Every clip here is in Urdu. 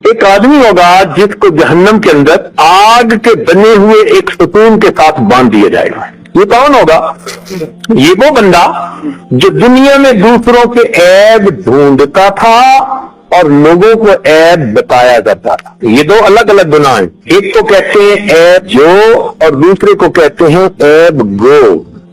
ایک آدمی ہوگا جس کو جہنم کے اندر آگ کے بنے ہوئے ایک ستون کے ساتھ باندھ دیا جائے گا. یہ کون ہوگا؟ یہ وہ بندہ جو دنیا میں دوسروں کے عیب ڈھونڈتا تھا اور لوگوں کو عیب بتایا جاتا تھا. یہ دو الگ الگ گناہ ہیں. ایک کو کہتے ہیں عیب جو اور دوسرے کو کہتے ہیں عیب گو.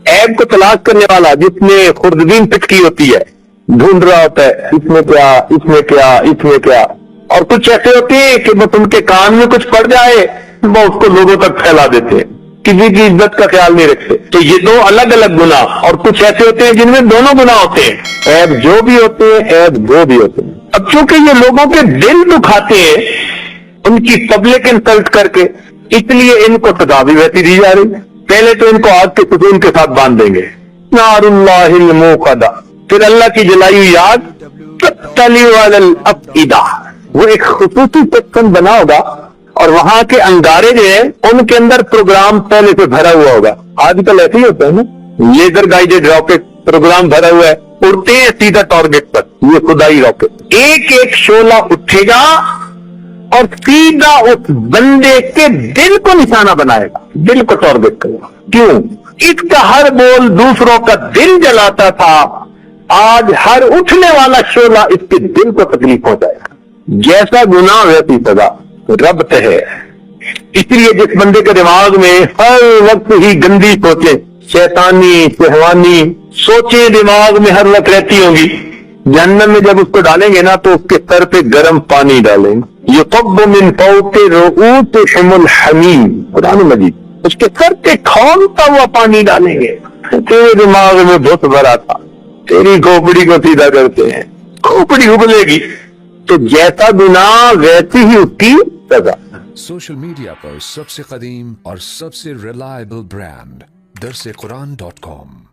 عیب کو تلاش کرنے والا جس میں خوردبین پٹکی ہوتی ہے، ڈھونڈ رہا ہوتا ہے اس میں کیا، اس میں کیا، اس میں کیا. اور کچھ ایسے ہوتے ہیں کہ بس ان کے کان میں کچھ پڑ جائے وہ اس کو لوگوں تک پھیلا دیتے ہیں، کسی کی عزت کا خیال نہیں رکھتے. تو یہ دو الگ الگ گناہ. اور کچھ ایسے ہوتے ہیں جن میں دونوں گناہ ہوتے ہیں، عیب جو بھی ہوتے ہیں، عیب گو بھی ہوتے ہیں. اب چونکہ یہ لوگوں کے دل دکھاتے ہیں ان کی پبلک انسلٹ کر کے، اس لیے ان کو سزا بھی ویسی دی جا رہی ہے. پہلے تو ان کو آگ کے ستون کے ساتھ باندھ دیں گے، نار اللہ الموقدہ، پھر اللہ کی جلائی ہوئی آگ تطلع علی الافئدہ. وہ ایک خصوصی سیکشن بنا ہوگا اور وہاں کے انگارے جو ہیں ان کے اندر پروگرام پہلے سے بھرا ہوا ہوگا. آج کل ایسے ہی ہوتا ہے نا، لیزر گائیڈڈ راکٹ پروگرام بھرا ہوا ہے، اڑتے ہیں سیدھا ٹارگٹ پر. یہ خدائی راکٹ ایک ایک شعلہ اٹھے گا اور سیدھا اس بندے کے دل کو نشانہ بنائے گا، دل کو ٹارگٹ کرے گا. کیوں؟ اس کا ہر بول دوسروں کا دل جلاتا تھا، آج ہر اٹھنے والا شعلہ اس کے دل کو تکلیف پہنچائے گا. جیسا گناہ ویسی سزا، ربط ہے. اس لیے جس بندے کے دماغ میں ہر وقت ہی گندی سوچیں، شیطانی شہوانی سوچیں دماغ میں ہر وقت رہتی ہوں گی، جہنم میں جب اس کو ڈالیں گے نا تو اس کے سر پہ گرم پانی ڈالیں گے. یصب من فوق رؤوسہم الحمیم، قرآن مجید. اس کے سر پہ کھولتا ہوا پانی ڈالیں گے. تیرے دماغ میں بہت بھرا تھا، تیری کھوپڑی کو سیدھا کرتے ہیں، کھوپڑی ابلے گی. تو جیسا گناہ ویسی ہی اس کی سزا. سوشل میڈیا پر سب سے قدیم اور سب سے ریلائبل برانڈ درسقرآن.com